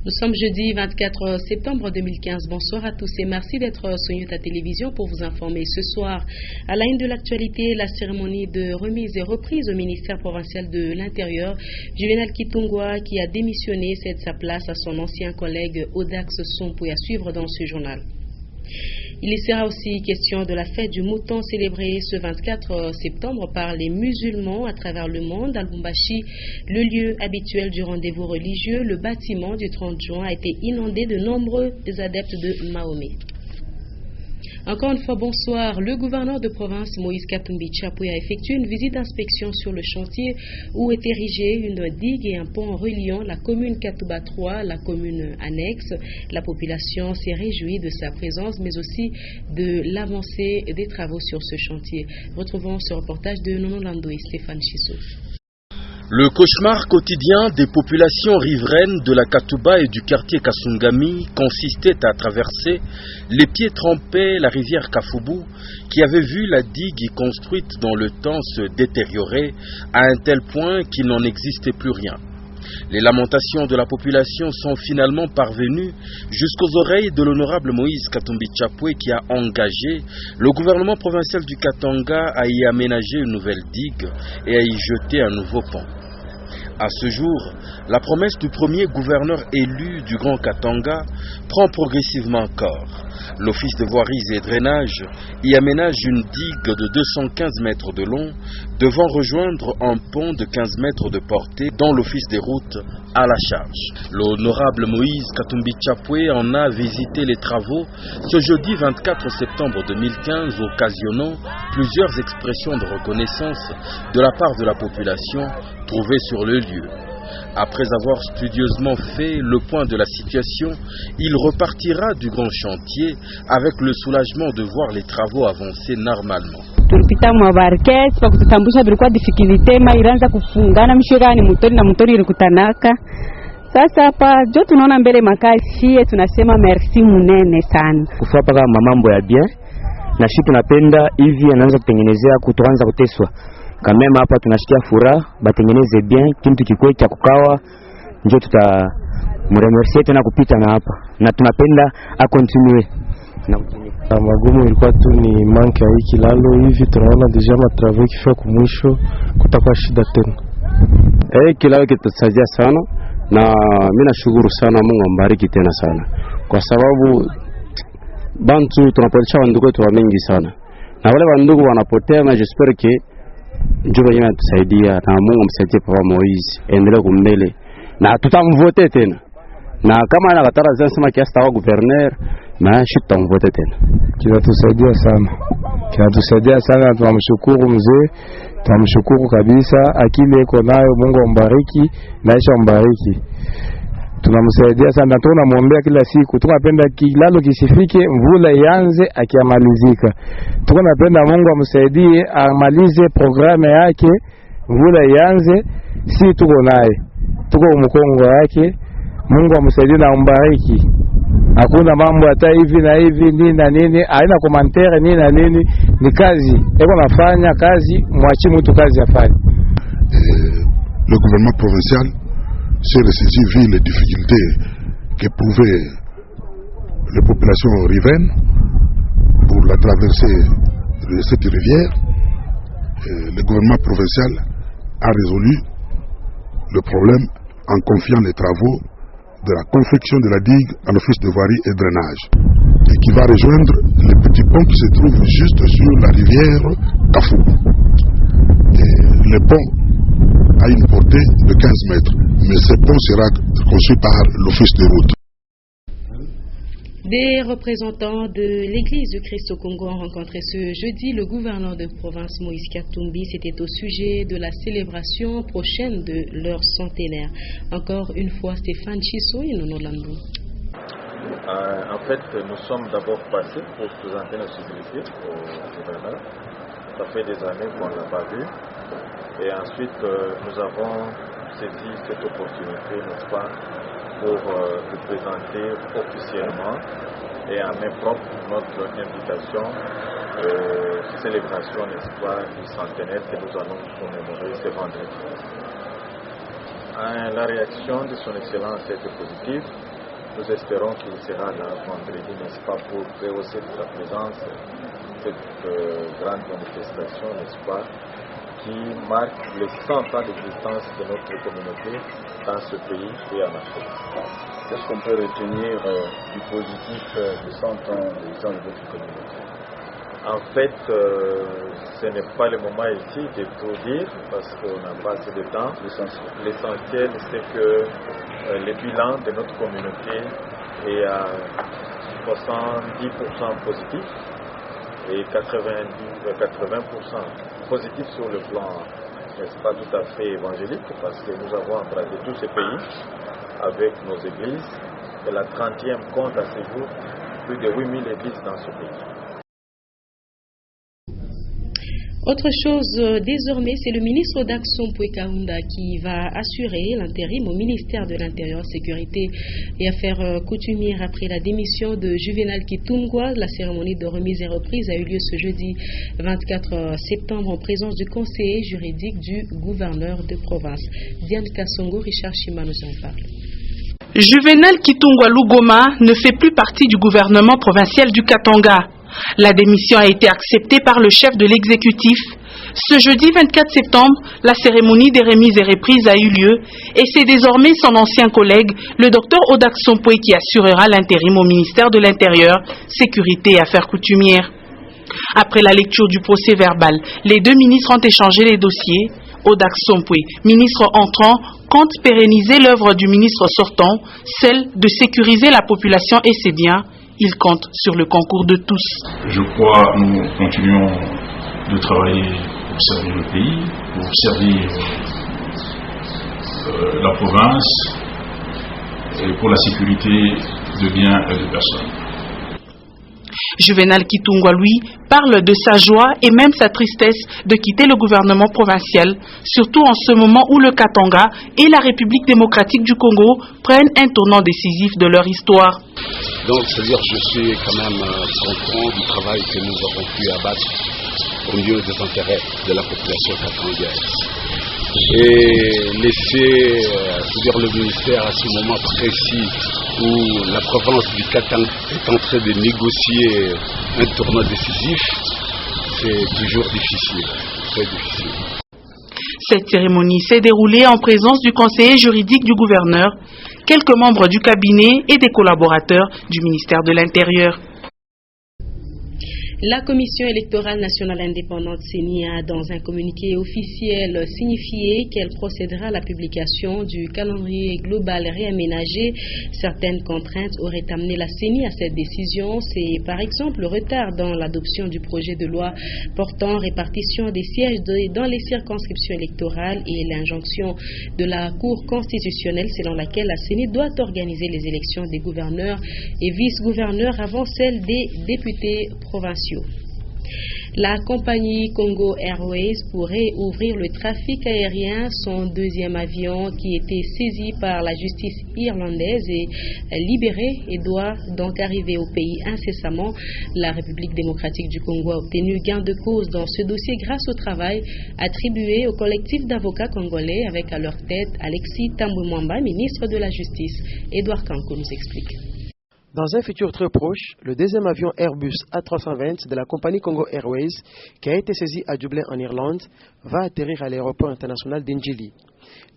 Nous sommes jeudi 24 septembre 2015. Bonsoir à tous et merci d'être sur ta télévision pour vous informer ce soir. À la une de l'actualité, la cérémonie de remise et reprise au ministère provincial de l'Intérieur. Juvenal Kitungwa, qui a démissionné, cède sa place à son ancien collègue Odax Sompoué, à suivre dans ce journal. Il y sera aussi question de la fête du mouton célébrée ce 24 septembre par les musulmans à travers le monde. À Lubumbashi, le lieu habituel du rendez-vous religieux, le bâtiment du 30 juin a été inondé de nombreux adeptes de Mahomet. Encore une fois, bonsoir. Le gouverneur de province, Moïse Katumbi Tchapoué, a effectué une visite d'inspection sur le chantier où est érigée une digue et un pont reliant la commune Katouba 3, la commune annexe. La population s'est réjouie de sa présence, mais aussi de l'avancée des travaux sur ce chantier. Retrouvons ce reportage de Nono Lando et Stéphane Chissot. Le cauchemar quotidien des populations riveraines de la Katouba et du quartier Kasungami consistait à traverser les pieds trempés la rivière Kafoubou, qui avait vu la digue construite dans le temps se détériorer à un tel point qu'il n'en existait plus rien. Les lamentations de la population sont finalement parvenues jusqu'aux oreilles de l'honorable Moïse Katumbi Tchapoué, qui a engagé le gouvernement provincial du Katanga à y aménager une nouvelle digue et à y jeter un nouveau pont. À ce jour, la promesse du premier gouverneur élu du Grand Katanga prend progressivement corps. L'Office de voiries et drainage y aménage une digue de 215 mètres de long, devant rejoindre un pont de 15 mètres de portée dont l'Office des routes a la charge. L'honorable Moïse Katumbi Tchapoué en a visité les travaux ce jeudi 24 septembre 2015, occasionnant plusieurs expressions de reconnaissance de la part de la population trouvée sur le lieu. Après avoir studieusement fait le point de la situation, il repartira du grand chantier avec le soulagement de voir les travaux avancer normalement. Tulipita mwabarkes kwa kututambusha bilikuwa difficulty ilianza kufungana mshirani motori na motori ilikutanaka. Sasa hapa jo tunaona mbele makazi, tunasema merci munene sana. Kufua paka mamambo ya bien na shi tunapenda hivi anaanza kutengenezea kutoanza kuteswa. Kamema hapa tunashikia furaha, batengeneze bien kitu kikwe cha kukawa, ndio tutamremercier tena kupita na hapa. Na tunapenda a continue. Na magumu ilikuwa tu ni manke ya hiki lalo, hivi tunaona deja matravaux kifika kumwisho, kutakuwa shida tena. Kilalo kitasaidia sana na mimi nashukuru sana, Mungu ambariki tena sana. Kwa sababu bantu tunapotea wandugu wetu wengi sana. Na wale wandugu wanapotea, na j'espère que Njoo yeye atusaidia na Mungu amsaidie Papa Moise endelee kumbele na tutamvote tena, na kama anakatara sema kiasi tawa gouverneur na tutamvote tena. Kinatusaidia sana, tunamshukuru mzee, tunamshukuru kabisa, akili iko nayo, Mungu ambariki na Aisha ambariki. Tunamsaidia sana, tunamwombea kila siku. Tunapenda kilalo kisifike, mvula ianze akiamalizika. Tunapenda Mungu amsaidie amalize programu yake, mvula ianze, si tuko naye. Tuko mkongo yake. Mungu amsaidie na ambariki. Hakuna mambo hata hivi na hivi nini na nini, haina commentaire nini na nini, ni kazi. Eko nafanya kazi, mwachi mtu kazi afanye. Le gouvernement provincial s'est ressaisi vu les difficultés qu'éprouvaient les populations riveraines pour la traversée de cette rivière. Le gouvernement provincial a résolu le problème en confiant les travaux de la confection de la digue à l'Office de voirie et drainage, et qui va rejoindre les petits ponts qui se trouvent juste sur la rivière Kafou. Le pont a une portée de 15 mètres, mais ce pont sera conçu par l'Office de route. Des représentants de l'Église du Christ au Congo ont rencontré ce jeudi le gouverneur de province Moïse Katumbi. C'était au sujet de la célébration prochaine de leur centenaire. Encore une fois, Stéphane Chissot et Nono Lando. En fait, nous sommes d'abord passés pour présenter nos civilités au gouverneur. Ça fait des années qu'on ne l'a pas vu. Et ensuite, nous avons saisi cette opportunité, n'est-ce pas, pour vous présenter officiellement et en main propre notre invitation célébration, n'est-ce pas, du centenaire que nous allons commémorer ce vendredi. La réaction de son Excellence était positive nous espérons qu'il sera là vendredi, n'est-ce pas, pour rehausser sa présence, cette grande manifestation, n'est-ce pas, qui marque les 100 ans d'existence de notre communauté dans ce pays et en Afrique. Qu'est-ce qu'on peut retenir du positif de 100 ans d'existence de votre communauté? En fait, ce n'est pas le moment ici de tout dire parce qu'on n'a pas assez de temps. L'essentiel, c'est que le bilan de notre communauté est à 70% positif et 80% positif sur le plan, n'est-ce pas, tout à fait évangélique, parce que nous avons emprunté tous ces pays avec nos églises et la 30e compte à ce jour plus de 8000 églises dans ce pays. Autre chose, désormais, c'est le ministre Odaxon Pouekaounda qui va assurer l'intérim au ministère de l'Intérieur, Sécurité et Affaires coutumières après la démission de Juvenal Kitungwa. La cérémonie de remise et reprise a eu lieu ce jeudi 24 septembre en présence du conseiller juridique du gouverneur de province. Diane Kassongo, Richard Chima nous en parle. Juvenal Kitungwa Lugoma ne fait plus partie du gouvernement provincial du Katanga. La démission a été acceptée par le chef de l'exécutif. Ce jeudi 24 septembre, la cérémonie des remises et reprises a eu lieu et c'est désormais son ancien collègue, le docteur Odaxon Poué, qui assurera l'intérim au ministère de l'Intérieur, Sécurité et Affaires coutumières. Après la lecture du procès verbal, les deux ministres ont échangé les dossiers. Odaxon Poué, ministre entrant, compte pérenniser l'œuvre du ministre sortant, celle de sécuriser la population et ses biens. Il compte sur le concours de tous. Je crois que nous continuons de travailler pour servir le pays, pour servir la province et pour la sécurité de biens et de personnes. Juvenal Kitungwa, lui, parle de sa joie et même sa tristesse de quitter le gouvernement provincial, surtout en ce moment où le Katanga et la République démocratique du Congo prennent un tournant décisif de leur histoire. Donc, c'est-à-dire je suis quand même content du travail que nous avons pu abattre au milieu des intérêts de la population katangaise. Et laisser le ministère à ce moment précis où la province du Katanga est en train de négocier un tournant décisif, c'est toujours difficile, très difficile. Cette cérémonie s'est déroulée en présence du conseiller juridique du gouverneur, quelques membres du cabinet et des collaborateurs du ministère de l'Intérieur. La Commission électorale nationale indépendante CENI a, dans un communiqué officiel, signifié qu'elle procédera à la publication du calendrier global réaménagé. Certaines contraintes auraient amené la CENI à cette décision. C'est par exemple le retard dans l'adoption du projet de loi portant répartition des sièges dans les circonscriptions électorales et l'injonction de la Cour constitutionnelle selon laquelle la CENI doit organiser les élections des gouverneurs et vice-gouverneurs avant celles des députés provinciaux. La compagnie Congo Airways pourrait ouvrir le trafic aérien. Son deuxième avion, qui était saisi par la justice irlandaise, est libéré et doit donc arriver au pays incessamment. La République démocratique du Congo a obtenu gain de cause dans ce dossier grâce au travail attribué au collectif d'avocats congolais avec à leur tête Alexis Tambwe Mwamba, ministre de la Justice. Edouard Kanko nous explique. Dans un futur très proche, le deuxième avion Airbus A320 de la compagnie Congo Airways, qui a été saisi à Dublin en Irlande, va atterrir à l'aéroport international d'Ndjili.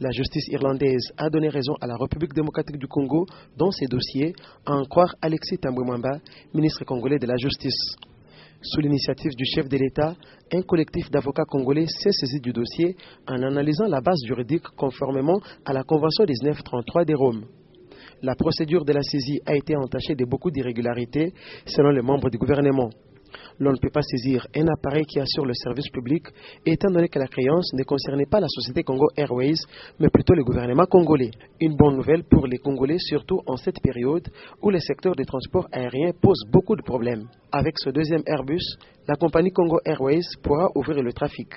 La justice irlandaise a donné raison à la République démocratique du Congo dans ses dossiers, à en croire Alexis Tambwe Mwamba, ministre congolais de la Justice. Sous l'initiative du chef de l'État, un collectif d'avocats congolais s'est saisi du dossier en analysant la base juridique conformément à la Convention 1933 de Rome. La procédure de la saisie a été entachée de beaucoup d'irrégularités selon les membres du gouvernement. L'on ne peut pas saisir un appareil qui assure le service public, étant donné que la créance ne concernait pas la société Congo Airways, mais plutôt le gouvernement congolais. Une bonne nouvelle pour les Congolais, surtout en cette période où le secteur des transports aériens pose beaucoup de problèmes. Avec ce deuxième Airbus, la compagnie Congo Airways pourra ouvrir le trafic.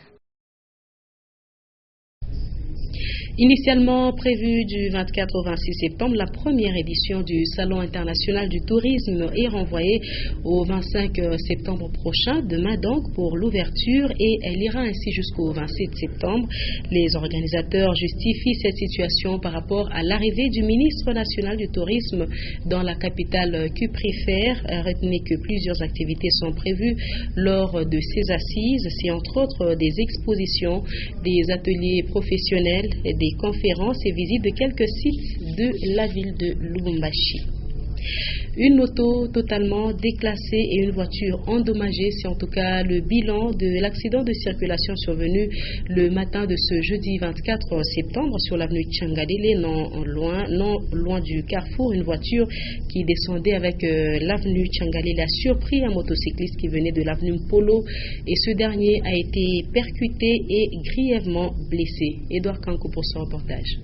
Initialement prévue du 24 au 26 septembre, la première édition du Salon international du tourisme est renvoyée au 25 septembre prochain, demain donc, pour l'ouverture, et elle ira ainsi jusqu'au 27 septembre. Les organisateurs justifient cette situation par rapport à l'arrivée du ministre national du tourisme dans la capitale cuprifère. Retenez que plusieurs activités sont prévues lors de ces assises, c'est entre autres des expositions, des ateliers professionnels, des conférences et visites de quelques sites de la ville de Lubumbashi. Une moto totalement déclassée et une voiture endommagée, c'est en tout cas le bilan de l'accident de circulation survenu le matin de ce jeudi 24 septembre sur l'avenue Tchangalele, non loin du carrefour. Une voiture qui descendait avec l'avenue Tchangalele a surpris un motocycliste qui venait de l'avenue Polo et ce dernier a été percuté et grièvement blessé. Edouard Kankou pour ce reportage.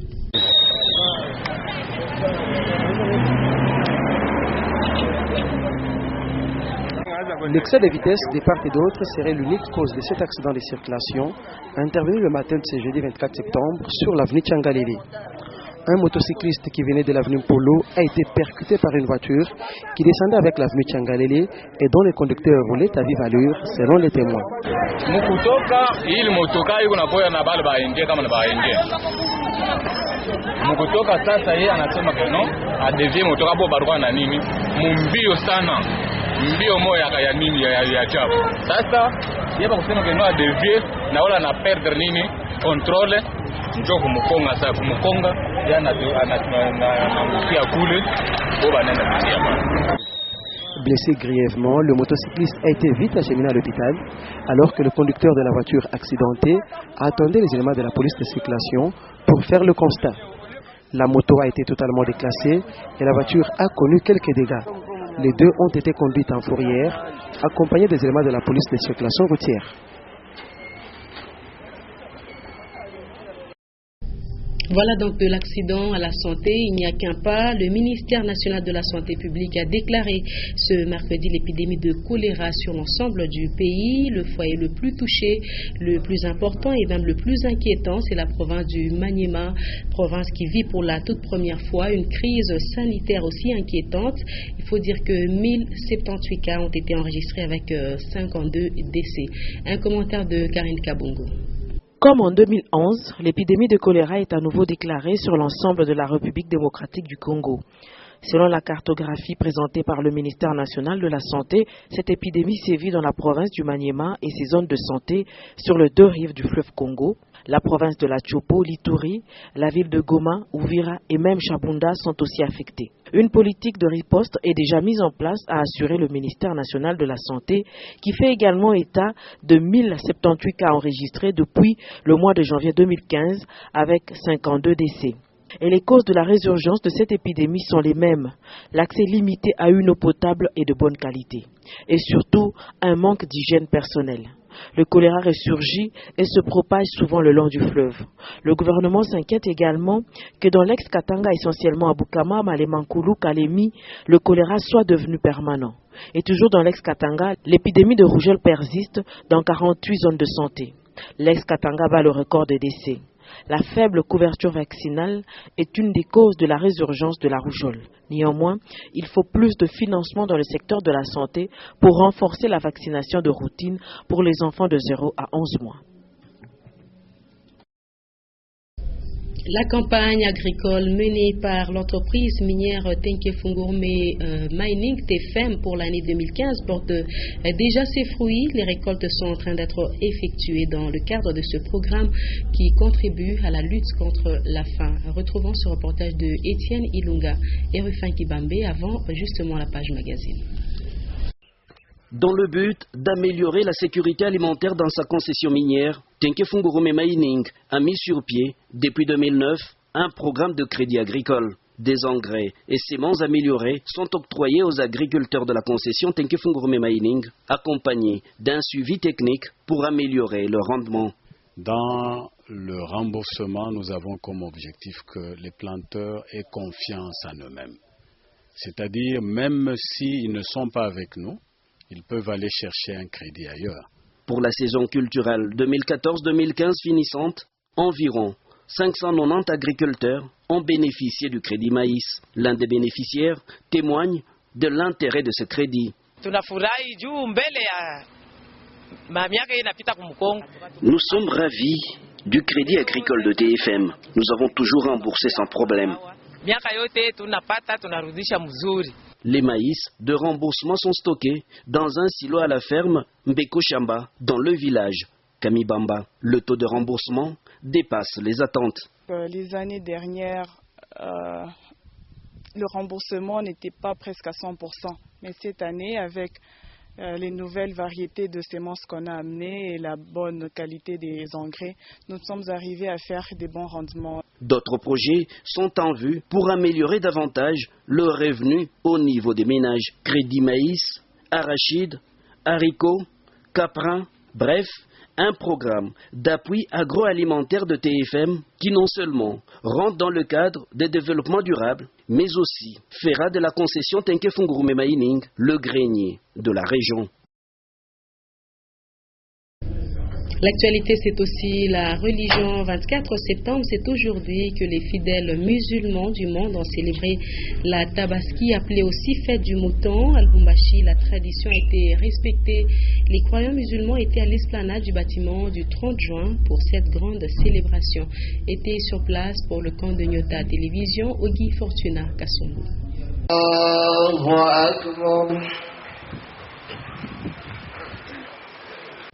L'excès de vitesse de part et d'autre serait l'unique cause de cet accident de circulation intervenu le matin de ce jeudi 24 septembre sur l'avenue Tchangalele. Un motocycliste qui venait de l'avenue Polo a été percuté par une voiture qui descendait avec l'avenue Tchangalele et dont le conducteur roulait à vive allure selon les témoins. Mukutoka sasa yeye anasema keno adevie motoka bo barua na nini mumbio sana mbio moya ya nini ya chapo sasa yeye kusema keno adevie na wala na perdre nini controle njoo kumukonga sasa kumukonga yana anaangukia kule bo banenda kutia bana. Blessé grièvement, le motocycliste a été vite acheminé à l'hôpital alors que le conducteur de la voiture accidentée attendait les éléments de la police de circulation pour faire le constat. La moto a été totalement déclassée et la voiture a connu quelques dégâts. Les deux ont été conduites en fourrière, accompagnés des éléments de la police de circulation routière. Voilà donc de l'accident à la santé, il n'y a qu'un pas. Le ministère national de la santé publique a déclaré ce mercredi l'épidémie de choléra sur l'ensemble du pays. Le foyer le plus touché, le plus important et même le plus inquiétant, c'est la province du Maniema, province qui vit pour la toute première fois une crise sanitaire aussi inquiétante. Il faut dire que 1078 cas ont été enregistrés avec 52 décès. Un commentaire de Karine Kabongo. Comme en 2011, l'épidémie de choléra est à nouveau déclarée sur l'ensemble de la République démocratique du Congo. Selon la cartographie présentée par le ministère national de la Santé, cette épidémie sévit dans la province du Maniema et ses zones de santé sur les deux rives du fleuve Congo. La province de la Chopo, l'Ituri, la ville de Goma, Uvira et même Chabunda sont aussi affectées. Une politique de riposte est déjà mise en place, a assuré le ministère national de la Santé, qui fait également état de 1078 cas enregistrés depuis le mois de janvier 2015 avec 52 décès. Et les causes de la résurgence de cette épidémie sont les mêmes. L'accès limité à une eau potable et de bonne qualité. Et surtout, un manque d'hygiène personnelle. Le choléra ressurgit et se propage souvent le long du fleuve. Le gouvernement s'inquiète également que dans l'ex-Katanga, essentiellement à Bukama, Malemankulu, Kalemi, le choléra soit devenu permanent. Et toujours dans l'ex-Katanga, l'épidémie de rougeole persiste dans 48 zones de santé. L'ex-Katanga bat le record des décès. La faible couverture vaccinale est une des causes de la résurgence de la rougeole. Néanmoins, il faut plus de financement dans le secteur de la santé pour renforcer la vaccination de routine pour les enfants de 0 à 11 mois. La campagne agricole menée par l'entreprise minière Tenke-Fungurume Mining TFM pour l'année 2015 porte déjà ses fruits. Les récoltes sont en train d'être effectuées dans le cadre de ce programme qui contribue à la lutte contre la faim. Retrouvons ce reportage de Étienne Ilunga et Rufin Kibambe avant justement la page magazine. Dans le but d'améliorer la sécurité alimentaire dans sa concession minière, Tenke-Fungurume Mining a mis sur pied, depuis 2009, un programme de crédit agricole. Des engrais et semences améliorées sont octroyés aux agriculteurs de la concession Tenke-Fungurume Mining, accompagnés d'un suivi technique pour améliorer leur rendement. Dans le remboursement, nous avons comme objectif que les planteurs aient confiance en eux-mêmes. C'est-à-dire, même s'ils ne sont pas avec nous, ils peuvent aller chercher un crédit ailleurs. Pour la saison culturelle 2014-2015 finissante, environ 590 agriculteurs ont bénéficié du crédit maïs. L'un des bénéficiaires témoigne de l'intérêt de ce crédit. Nous sommes ravis du crédit agricole de TFM. Nous avons toujours remboursé sans problème. Les maïs de remboursement sont stockés dans un silo à la ferme Mbeko Chamba, dans le village Kamibamba. Le taux de remboursement dépasse les attentes. Les années dernières, le remboursement n'était pas presque à 100%. Mais cette année, avec les nouvelles variétés de semences qu'on a amenées et la bonne qualité des engrais, nous sommes arrivés à faire des bons rendements. D'autres projets sont en vue pour améliorer davantage le revenu au niveau des ménages. Crédit maïs, arachides, haricots, caprin, bref, un programme d'appui agroalimentaire de TFM qui non seulement rentre dans le cadre des développements durables, mais aussi fera de la concession Tenke Fungurume Maining le grenier de la région. L'actualité, c'est aussi la religion. 24 septembre, c'est aujourd'hui que les fidèles musulmans du monde ont célébré la Tabaski, appelée aussi fête du mouton. À Lubumbashi, la tradition a été respectée. Les croyants musulmans étaient à l'esplanade du bâtiment du 30 juin pour cette grande célébration. Était sur place pour le camp de Nyota Télévision, Ogi Fortuna Kassongo.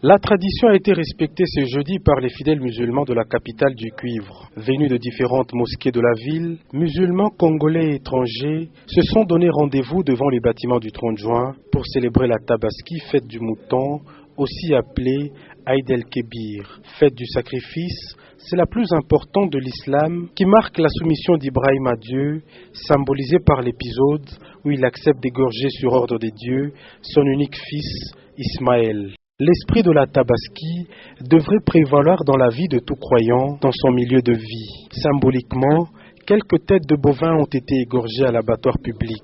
La tradition a été respectée ce jeudi par les fidèles musulmans de la capitale du cuivre. Venus de différentes mosquées de la ville, musulmans congolais et étrangers se sont donné rendez-vous devant les bâtiments du 30 juin pour célébrer la Tabaski, fête du mouton, aussi appelée Aïd el-Kébir, fête du sacrifice. C'est la plus importante de l'islam qui marque la soumission d'Ibrahim à Dieu, symbolisée par l'épisode où il accepte d'égorger sur ordre des dieux son unique fils, Ismaël. L'esprit de la Tabaski devrait prévaloir dans la vie de tout croyant dans son milieu de vie. Symboliquement, quelques têtes de bovins ont été égorgées à l'abattoir public.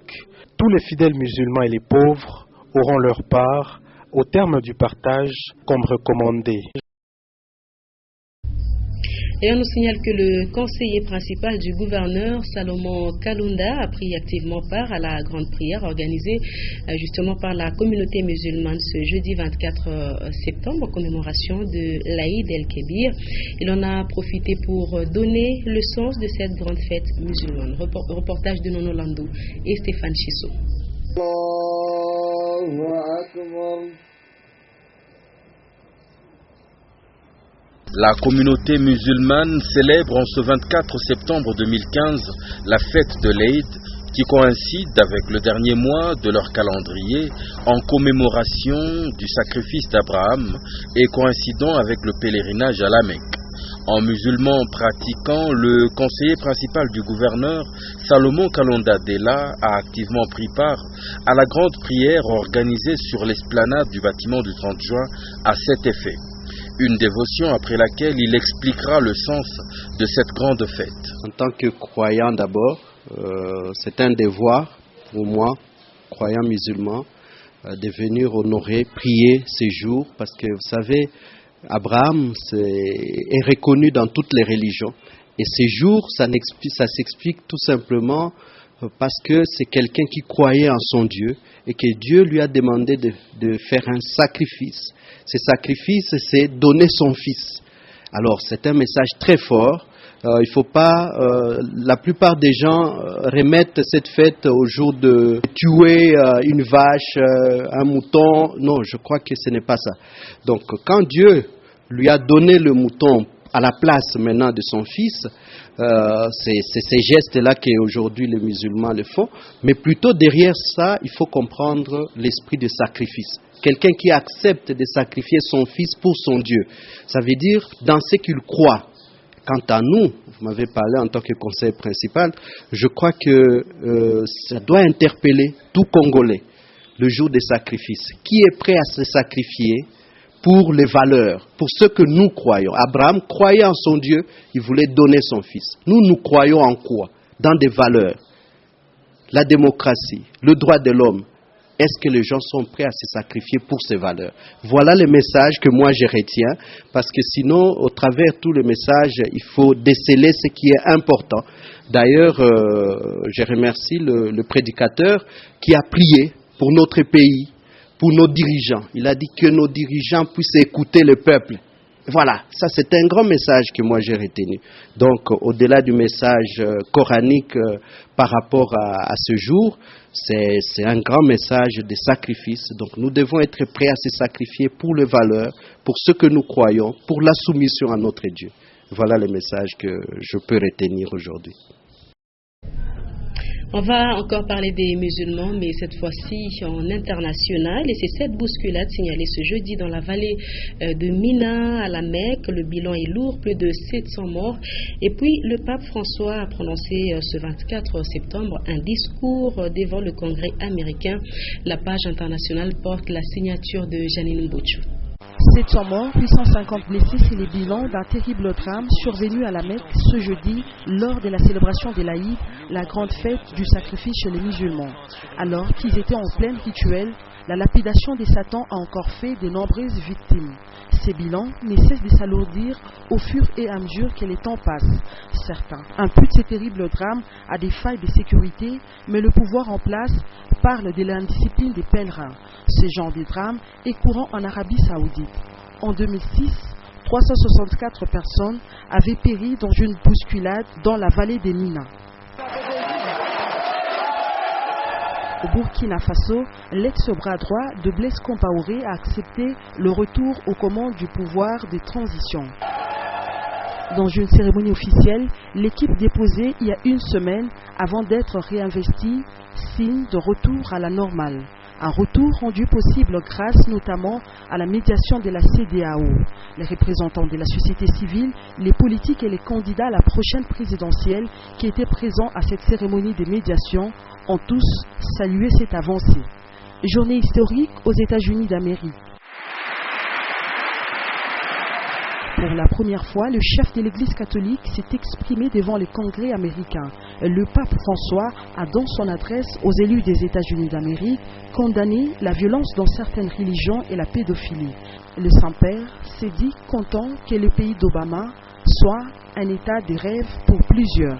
Tous les fidèles musulmans et les pauvres auront leur part au terme du partage comme recommandé. Et on nous signale que le conseiller principal du gouverneur, Salomon Kalunda, a pris activement part à la grande prière organisée justement par la communauté musulmane ce jeudi 24 septembre en commémoration de l'Aïd el-Kébir. Il en a profité pour donner le sens de cette grande fête musulmane. Reportage de Nono Landou et Stéphane Chissot. La communauté musulmane célèbre en ce 24 septembre 2015 la fête de l'Aïd qui coïncide avec le dernier mois de leur calendrier en commémoration du sacrifice d'Abraham et coïncidant avec le pèlerinage à la Mecque. En musulman pratiquant, le conseiller principal du gouverneur, Salomon Kalonda Della, a activement pris part à la grande prière organisée sur l'esplanade du bâtiment du 30 juin à cet effet. Une dévotion après laquelle il expliquera le sens de cette grande fête. En tant que croyant d'abord, c'est un devoir pour moi, croyant musulman, de venir honorer, prier ces jours, parce que vous savez, Abraham est reconnu dans toutes les religions. Et ces jours, ça s'explique tout simplement parce que c'est quelqu'un qui croyait en son Dieu et que Dieu lui a demandé de faire un sacrifice. Ce sacrifice, c'est donner son fils. Alors, c'est un message très fort. Il ne faut pas... la plupart des gens remettent cette fête au jour de tuer une vache, un mouton. Non, je crois que ce n'est pas ça. Donc, quand Dieu lui a donné le mouton à la place maintenant de son fils, c'est ces gestes-là qu'aujourd'hui les musulmans le font. Mais plutôt derrière ça, il faut comprendre l'esprit de sacrifice. Quelqu'un qui accepte de sacrifier son fils pour son Dieu. Ça veut dire dans ce qu'il croit. Quant à nous, vous m'avez parlé en tant que conseiller principal, je crois que ça doit interpeller tout Congolais le jour des sacrifices. Qui est prêt à se sacrifier pour les valeurs, pour ce que nous croyons? Abraham croyait en son Dieu, il voulait donner son fils. Nous croyons en quoi? Dans des valeurs. La démocratie, le droit de l'homme, est-ce que les gens sont prêts à se sacrifier pour ces valeurs? Voilà le message que moi je retiens, parce que sinon, au travers de tous les messages, il faut déceler ce qui est important. D'ailleurs, je remercie le prédicateur qui a prié pour notre pays, pour nos dirigeants. Il a dit que nos dirigeants puissent écouter le peuple. Voilà, ça c'est un grand message que moi j'ai retenu. Donc, au-delà du message coranique par rapport à ce jour, c'est un grand message de sacrifice. Donc, nous devons être prêts à se sacrifier pour les valeurs, pour ce que nous croyons, pour la soumission à notre Dieu. Voilà le message que je peux retenir aujourd'hui. On va encore parler des musulmans, mais cette fois-ci en international. Et c'est cette bousculade signalée ce jeudi dans la vallée de Mina, à la Mecque. Le bilan est lourd, plus de 700 morts. Et puis, le pape François a prononcé ce 24 septembre un discours devant le Congrès américain. La page internationale porte la signature de Janine Mbouchou. 700 morts, 850 blessés, c'est le bilan d'un terrible drame survenu à la Mecque ce jeudi lors de la célébration de l'Aïd, la grande fête du sacrifice chez les musulmans. Alors qu'ils étaient en plein rituel, la lapidation des Satans a encore fait de nombreuses victimes. Ces bilans ne cessent de s'alourdir au fur et à mesure que les temps passent. Certains imputent ces terribles drames à des failles de sécurité, mais le pouvoir en place parle de l'indiscipline des pèlerins. Ce genre de drame est courant en Arabie Saoudite. En 2006, 364 personnes avaient péri dans une bousculade dans la vallée des Mina. Au Burkina Faso, l'ex-bras droit de Blaise Compaoré a accepté le retour aux commandes du pouvoir de transition. Dans une cérémonie officielle, l'équipe déposée il y a une semaine avant d'être réinvestie, signe de retour à la normale. Un retour rendu possible grâce notamment à la médiation de la CEDEAO. Les représentants de la société civile, les politiques et les candidats à la prochaine présidentielle qui étaient présents à cette cérémonie de médiation ont tous salué cette avancée. Journée historique aux États-Unis d'Amérique. Pour la première fois, le chef de l'Église catholique s'est exprimé devant le Congrès américain. Le pape François a, dans son adresse aux élus des États-Unis d'Amérique, condamné la violence dans certaines religions et la pédophilie. Le Saint-Père s'est dit content que le pays d'Obama soit un état de rêve pour plusieurs.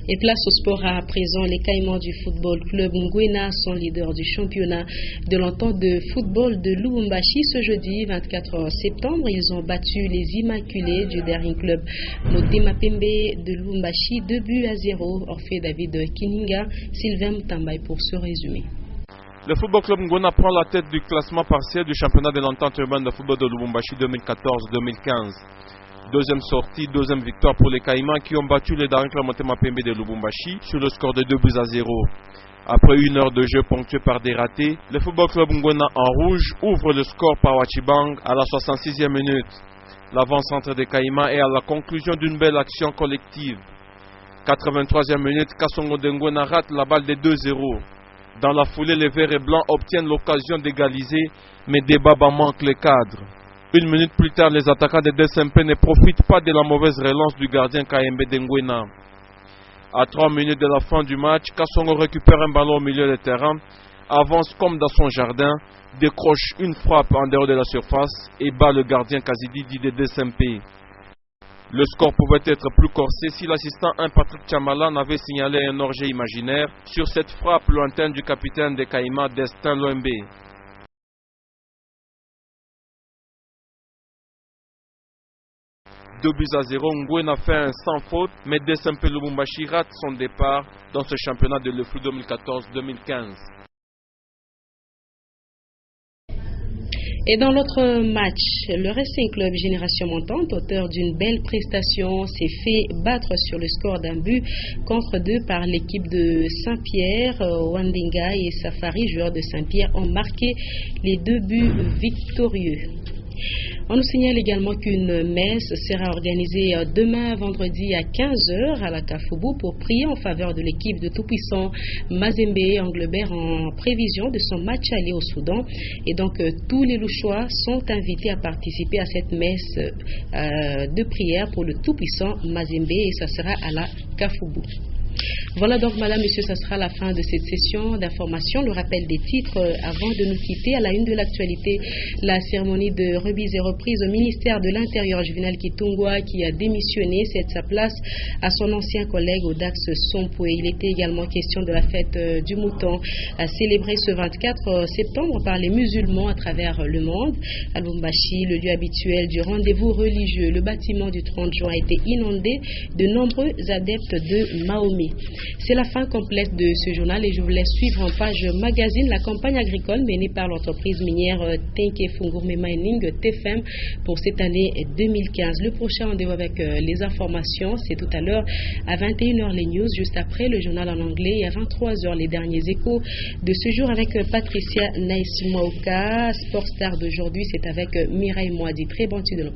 Et place au sport à présent. Les Caïmans du football club Nguena sont leaders du championnat de l'entente de football de Lubumbashi ce jeudi 24 septembre. Ils ont battu les Immaculés du Daring Club Motema Pembe de Lubumbashi 2-0. Orphée David Kininga, Sylvain Mtambaye pour ce résumé. Le football club Nguena prend la tête du classement partiel du championnat de l'entente urbaine de football de Lubumbashi 2014-2015. Deuxième sortie, deuxième victoire pour les Caïmans qui ont battu les Daring Club Motema Pembe de Lubumbashi sur le score de 2-0. Après une heure de jeu ponctuée par des ratés, le football club Nguena en rouge ouvre le score par Wachibang à la 66e minute. L'avant-centre des Caïmans est à la conclusion d'une belle action collective. 83e minute, Kassongo de Nguena rate la balle de 2-0. Dans la foulée, les Verts et Blancs obtiennent l'occasion d'égaliser, mais Debaba manque le cadre. Une minute plus tard, les attaquants de DSMP ne profitent pas de la mauvaise relance du gardien KMB de Nguena. À 3 minutes de la fin du match, Kassongo récupère un ballon au milieu du terrain, avance comme dans son jardin, décroche une frappe en dehors de la surface et bat le gardien Kazididi de DSMP. Le score pouvait être plus corsé si l'assistant 1 Patrick Chamala n'avait signalé un hors-jeu imaginaire sur cette frappe lointaine du capitaine des Caïmans, Destin Loembe. 2-0, Nguena fait un sans faute, mais DSMP Lubumbashi rate son départ dans ce championnat de l'EFLU 2014-2015. Et dans l'autre match, le Racing Club Génération Montante, auteur d'une belle prestation, s'est fait battre sur le score d'un but contre 2 par l'équipe de Saint-Pierre. Wandinga et Safari, joueurs de Saint-Pierre, ont marqué les 2 buts victorieux. On nous signale également qu'une messe sera organisée demain vendredi à 15h à la Kafoubou pour prier en faveur de l'équipe de tout-puissant Mazembe Anglebert en prévision de son match aller au Soudan. Et donc tous les Louchois sont invités à participer à cette messe de prière pour le tout-puissant Mazembe et ça sera à la Kafoubou. Voilà donc, madame, monsieur, ça sera la fin de cette session d'information. Le rappel des titres avant de nous quitter. À la une de l'actualité, la cérémonie de remise et reprise au ministère de l'Intérieur. Juvenal Kitungwa, qui a démissionné, cède sa place à son ancien collègue Audax Sompoué. Il était également question de la fête du mouton, célébrée ce 24 septembre par les musulmans à travers le monde. À Lubumbashi, le lieu habituel du rendez-vous religieux, le bâtiment du 30 juin a été inondé de nombreux adeptes de Mahomet. C'est la fin complète de ce journal et je vous laisse suivre en page magazine la campagne agricole menée par l'entreprise minière Tenke Fungourme Mining TFM pour cette année 2015. Le prochain rendez-vous avec les informations, c'est tout à l'heure à 21h les news, juste après le journal en anglais et à 23h les derniers échos de ce jour avec Patricia Naïsimouaouka. Sport Star d'aujourd'hui, c'est avec Mireille Moadi. Très bon titre de